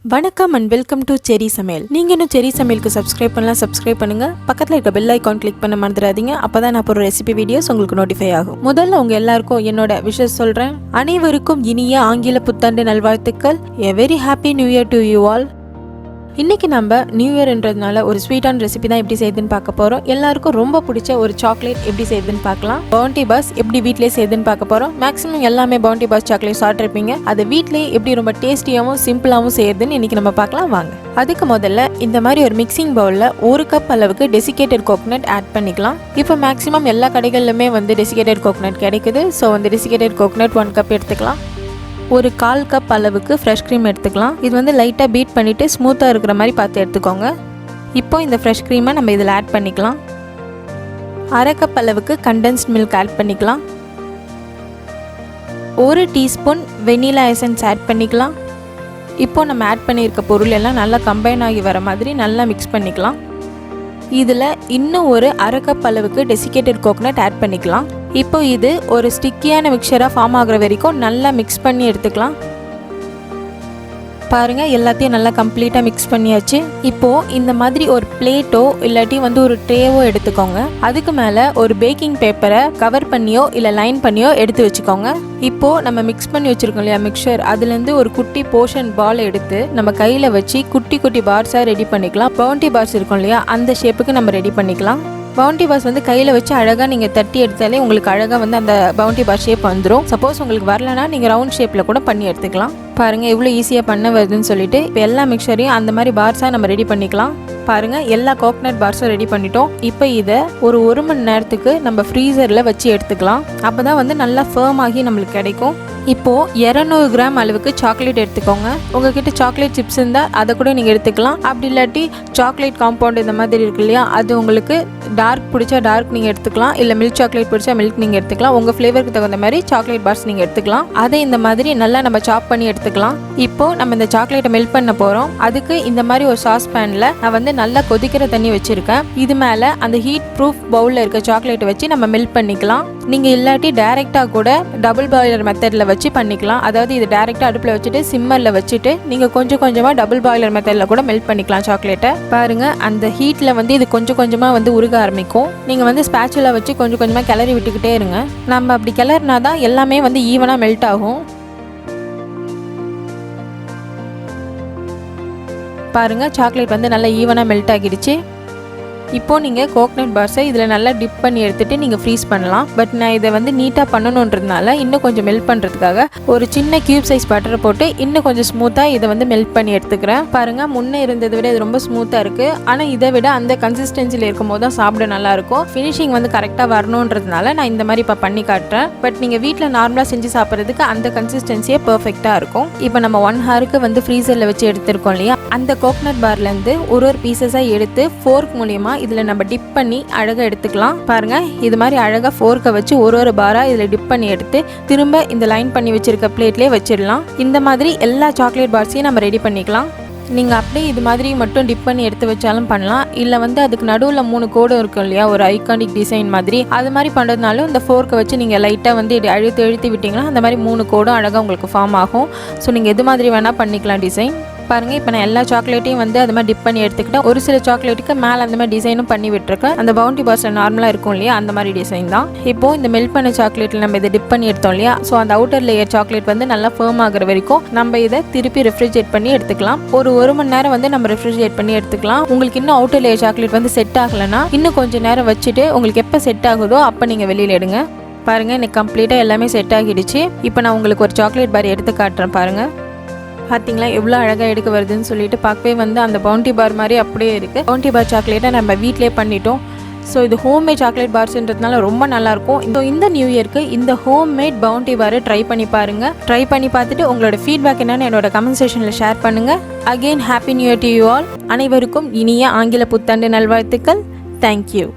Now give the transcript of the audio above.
வணக்கம் and welcome to செரி சமையல். நீங்கள் இன்னும் செரி சமையலுக்கு சப்ஸ்கிரைப் பண்ணுங்கள். பக்கத்தில் இருக்க பெல் ஐக்கான் கிளிக் பண்ண மறந்துடாதீங்க. அப்போ தான் நான் போகிற ரெசிபி வீடியோஸ் உங்களுக்கு நோட்டிஃபை ஆகும். முதல்ல உங்கள் எல்லாருக்கும் என்னோட விஷஸ் சொல்கிறேன். அனைவருக்கும் இனிய ஆங்கில புத்தாண்டு நல்வாழ்த்துக்கள். A very happy new year to you all. இன்றைக்கி நம்ம நியூ இயர்ன்றதுனால ஒரு ஸ்வீட்டான ரெசிபி தான் எப்படி செய்யுதுன்னு பார்க்க போகிறோம். எல்லாருக்கும் ரொம்ப பிடிச்ச ஒரு சாக்லேட் எப்படி செய்யுதுன்னு பார்க்கலாம். பவுண்டி பாஸ் எப்படி வீட்டிலே செய்யுதுன்னு பார்க்க போகிறோம். மேக்ஸிமம் எல்லாமே பவுண்டி பாஸ் சாக்லேட் சாப்பிட்ருப்பீங்க. அதை வீட்டிலே எப்படி ரொம்ப டேஸ்டியாகவும் சிம்பிளாகவும் செய்யுதுன்னு இன்றைக்கி நம்ம பார்க்கலாம் வாங்க. அதுக்கு முதல்ல இந்த மாதிரி ஒரு மிக்சிங் பவுலில் 1 கப் அளவுக்கு டெசிகேட்டட் கோகோனட் ஆட் பண்ணிக்கலாம். இப்போ மேக்ஸிமம் எல்லா கடைகளிலுமே டெசிகேட்டட் கோகோனட் கிடைக்குது. ஸோ டெசிகேட்டட் கோகோனட் 1 கப் எடுத்துக்கலாம். ஒரு 1/4 கப் அளவுக்கு ஃப்ரெஷ் க்ரீம் எடுத்துக்கலாம். இது லைட்டாக பீட் பண்ணிவிட்டு ஸ்மூத்தாக இருக்கிற மாதிரி பார்த்து எடுத்துக்கோங்க. இப்போ இந்த ஃப்ரெஷ் க்ரீமை நம்ம இதில் ஆட் பண்ணிக்கலாம். 1/2 கப் அளவுக்கு கண்டென்ஸ்ட் மில்க் ஆட் பண்ணிக்கலாம். 1 டீஸ்பூன் வெனிலா எசன்ஸ் ஆட் பண்ணிக்கலாம். இப்போ நம்ம ஆட் பண்ணியிருக்க பொருள் எல்லாம் நல்லா கம்பைன் ஆகி வர மாதிரி நல்லா மிக்ஸ் பண்ணிக்கலாம். இதில் இன்னும் ஒரு 1/2 கப் அளவுக்கு டெசிகேட்டட் கோகோனட் ஆட் பண்ணிக்கலாம். இப்போ இது ஒரு ஸ்டிக்கியான மிக்சராக ஃபார்ம் ஆகிற வரைக்கும் நல்லா மிக்ஸ் பண்ணி எடுத்துக்கலாம். பாருங்கள், எல்லாத்தையும் நல்லா கம்ப்ளீட்டாக மிக்ஸ் பண்ணியாச்சு. இப்போது இந்த மாதிரி ஒரு பிளேட்டோ இல்லாட்டி ஒரு ட்ரேவோ எடுத்துக்கோங்க. அதுக்கு மேலே ஒரு பேக்கிங் பேப்பரை கவர் பண்ணியோ இல்லை லைன் பண்ணியோ எடுத்து வச்சுக்கோங்க. இப்போது நம்ம மிக்ஸ் பண்ணி வச்சுருக்கோம் இல்லையா மிக்சர், அதுலேருந்து ஒரு குட்டி போர்ஷன் பால் எடுத்து நம்ம கையில் வச்சு குட்டி குட்டி பார்ஸாக ரெடி பண்ணிக்கலாம். பவுண்டி பார்ஸ் இருக்கும் இல்லையா, அந்த ஷேப்புக்கு நம்ம ரெடி பண்ணிக்கலாம். பவுண்டி பார்ஸ் கையில் வச்சு அழகாக நீங்கள் தட்டி எடுத்தாலே உங்களுக்கு அழகாக அந்த பவுண்டி பார் ஷேப் வந்துடும். சப்போஸ் உங்களுக்கு வரலன்னா நீங்கள் ரவுண்ட் ஷேப்பில் கூட பண்ணி எடுத்துக்கலாம். பாருங்கள் எவ்வளோ ஈஸியாக பண்ண வருதுன்னு சொல்லிட்டு. இப்போ எல்லா மிக்சரையும் அந்த மாதிரி பார்ஸாக நம்ம ரெடி பண்ணிக்கலாம். பாருங்கள், எல்லா கோகோனட் பார்ஸும் ரெடி பண்ணிட்டோம். இப்போ இதை ஒரு 1 மணி நேரத்துக்கு நம்ம ஃப்ரீசரில் வச்சு எடுத்துக்கலாம். அப்போ தான் நல்லா ஃபேர்ம் ஆகி நம்மளுக்கு கிடைக்கும். இப்போது 200 கிராம் அளவுக்கு சாக்லேட் எடுத்துக்கோங்க. உங்ககிட்ட சாக்லேட் சிப்ஸ் இருந்தால் அதை கூட நீங்கள் எடுத்துக்கலாம். அப்படி இல்லாட்டி சாக்லேட் காம்பவுண்ட் இந்த மாதிரி இருக்கு இல்லையா, அது உங்களுக்கு டார்க் பிடிச்சா டார்க் நீங்கள் எடுத்துக்கலாம். இல்லை மில்க் சாக்லேட் பிடிச்சா மில்க் நீங்கள் எடுத்துக்கலாம். உங்கள் ஃப்ளேவருக்கு தகுந்த மாதிரி சாக்லேட் பார்ஸ் நீங்கள் எடுத்துக்கலாம். அதை இந்த மாதிரி நல்லா நம்ம சாப் பண்ணி எடுத்துக்கலாம். இப்போது நம்ம இந்த சாக்லேட்டை மெல்ட் பண்ண போகிறோம். அதுக்கு இந்த மாதிரி ஒரு சாஸ் பேனில் நான் நல்லா கொதிக்கிற தண்ணி வச்சுருக்கேன். இது மேலே அந்த ஹீட் ப்ரூஃப் பவுலில் இருக்க சாக்லேட்டை வச்சு நம்ம மெல்ட் பண்ணிக்கலாம். நீங்கள் இல்லாட்டி டைரெக்டாக கூட டபுள் பாய்லர் மெத்தடில் வச்சு பண்ணிக்கலாம். அதாவது இது டைரெக்டாக அடுப்பில் வச்சுட்டு சிம்மரில் வச்சுட்டு நீங்கள் கொஞ்சம் கொஞ்சமாக டபுள் பாய்லர் மெத்தடில் கூட மெல்ட் பண்ணிக்கலாம் சாக்லேட்டை. பாருங்கள், அந்த ஹீட்டில் இது கொஞ்சம் கொஞ்சமாக உருக ஆரம்பிக்கும். நீங்கள் ஸ்பேச்சுலா வச்சு கொஞ்சம் கொஞ்சமாக கிளறி விட்டுக்கிட்டே இருங்க. நம்ம அப்படி கிளறினா தான் எல்லாமே ஈவனாக மெல்ட் ஆகும். பாருங்கள், சாக்லேட் நல்லா ஈவனாக மெல்ட் ஆகிடுச்சு. இப்போது நீங்கள் கோகோனட் பார்ஸை இதில் நல்லா டிப் பண்ணி எடுத்துகிட்டு நீங்கள் ஃப்ரீஸ் பண்ணலாம். பட் நான் இதை நீட்டாக பண்ணணுன்றதுனால இன்னும் கொஞ்சம் மெல்ட் பண்ணுறதுக்காக ஒரு சின்ன கியூப் சைஸ் பட்டரை போட்டு இன்னும் கொஞ்சம் ஸ்மூத்தாக இதை மெல்ட் பண்ணி எடுத்துக்கிறேன். பாருங்கள், முன்னே இருந்ததை விட இது ரொம்ப ஸ்மூத்தாக இருக்குது. ஆனால் இதை விட அந்த கன்சிஸ்டன்சியில் இருக்கும் போது தான் சாப்பிட நல்லாயிருக்கும். ஃபினிஷிங் கரெக்டாக வரணுன்றதுனால நான் இந்த மாதிரி இப்போ பண்ணி காட்டுறேன். பட் நீங்கள் வீட்டில் நார்மலாக செஞ்சு சாப்பிட்றதுக்கு அந்த கன்சிஸ்டன்சியே பர்ஃபெக்டாக இருக்கும். இப்போ நம்ம 1 ஹவருக்கு ஃப்ரீசரில் வச்சு எடுத்துருக்கோம் இல்லையா, அந்த கோகோனட் பார்லேருந்து ஒரு பீசஸாக எடுத்து ஃபோர்க் மூலியமாக இதில் நம்ம டிப் பண்ணி அழகாக எடுத்துக்கலாம். பாருங்கள், இது மாதிரி அழகாக ஃபோர்க்கை வச்சு ஒரு பாராக இதில் டிப் பண்ணி எடுத்து திரும்ப இந்த லைன் பண்ணி வச்சுருக்க பிளேட்லேயே வச்சிடலாம். இந்த மாதிரி எல்லா சாக்லேட் பார்ஸையும் நம்ம ரெடி பண்ணிக்கலாம். நீங்கள் அப்படியே இது மாதிரி மட்டும் டிப் பண்ணி எடுத்து வச்சாலும் பண்ணலாம். இல்லை அதுக்கு நடுவில் 3 கோடு இருக்கும் இல்லையா, ஒரு ஐகானிக் டிசைன் மாதிரி, அது மாதிரி பண்ணுறதுனாலும் இந்த ஃபோர்க்கை வச்சு நீங்கள் லைட்டாக அழுத்தி விட்டிங்கன்னா அந்த மாதிரி 3 கோடும் அழகாக உங்களுக்கு ஃபார்ம் ஆகும். ஸோ நீங்கள் எது மாதிரி வேணால் பண்ணிக்கலாம் டிசைன். பாருங்கள், இப்போ நான் எல்லா சாக்லேட்டையும் அது மாதிரி டிப் பண்ணி எடுத்துக்கிட்டேன். ஒரு சில சாக்லேட்டுக்கு மேலே அந்த மாதிரி டிசைனும் பண்ணி விட்டுருக்கேன். அந்த பவுண்டி பார்ஸில் நார்மலாக இருக்கும் இல்லையா, அந்த மாதிரி டிசைன் தான். இப்போது இந்த மெல்ட் பண்ண சாக்லேட்டில் நம்ம இதை டிப் பண்ணி எடுத்தோம் இல்லையா, ஸோ அந்த அவுட்டர் லேயர் சாக்லேட் நல்லா ஃபேர்ம் ஆகிற வரைக்கும் நம்ம இதை திருப்பி ரெஃப்ரிஜரேட் பண்ணி எடுத்துக்கலாம். ஒரு 1 மணி நேரம் நம்ம ரெஃப்ரிஜரேட் பண்ணி எடுத்துக்கலாம். உங்களுக்கு இன்னும் அவுட்டர் லேயர் சாக்லேட் செட் ஆகலைன்னா இன்னும் கொஞ்சம் நேரம் வச்சுட்டு உங்களுக்கு எப்போ செட் ஆகுதோ அப்போ நீங்கள் வெளியில் எடுங்க. பாருங்கள், எனக்கு கம்ப்ளீட்டாக எல்லாமே செட் ஆகிடுச்சு. இப்போ நான் உங்களுக்கு ஒரு சாக்லேட் பார் எடுத்து காட்டுறேன். பாருங்கள், பார்த்தீங்களா எவ்வளோ அழகாக எடுக்க வருதுன்னு சொல்லிட்டு. பார்க்கவே அந்த பவுண்டி பார் மாதிரி அப்படியே இருக்குது. பவுண்டி பார் சாக்லேட்டை நம்ம வீட்டிலே பண்ணிட்டோம். ஸோ இது ஹோம்மேட் சாக்லேட் பார்ஸ்ன்றதுனால ரொம்ப நல்லாயிருக்கும். இந்த நியூ இயர்க்கு இந்த ஹோம்மேட் பவுண்டி பாரை ட்ரை பண்ணி பாருங்கள். ட்ரை பண்ணி பார்த்துட்டு உங்களோட ஃபீட்பேக் என்னன்னு என்னோட கமெண்ட் செக்ஷனில் ஷேர் பண்ணுங்கள். Again happy new year to you all. அனைவருக்கும் இனிய ஆங்கில புத்தாண்டு நல்வாழ்த்துக்கள். தேங்க்யூ.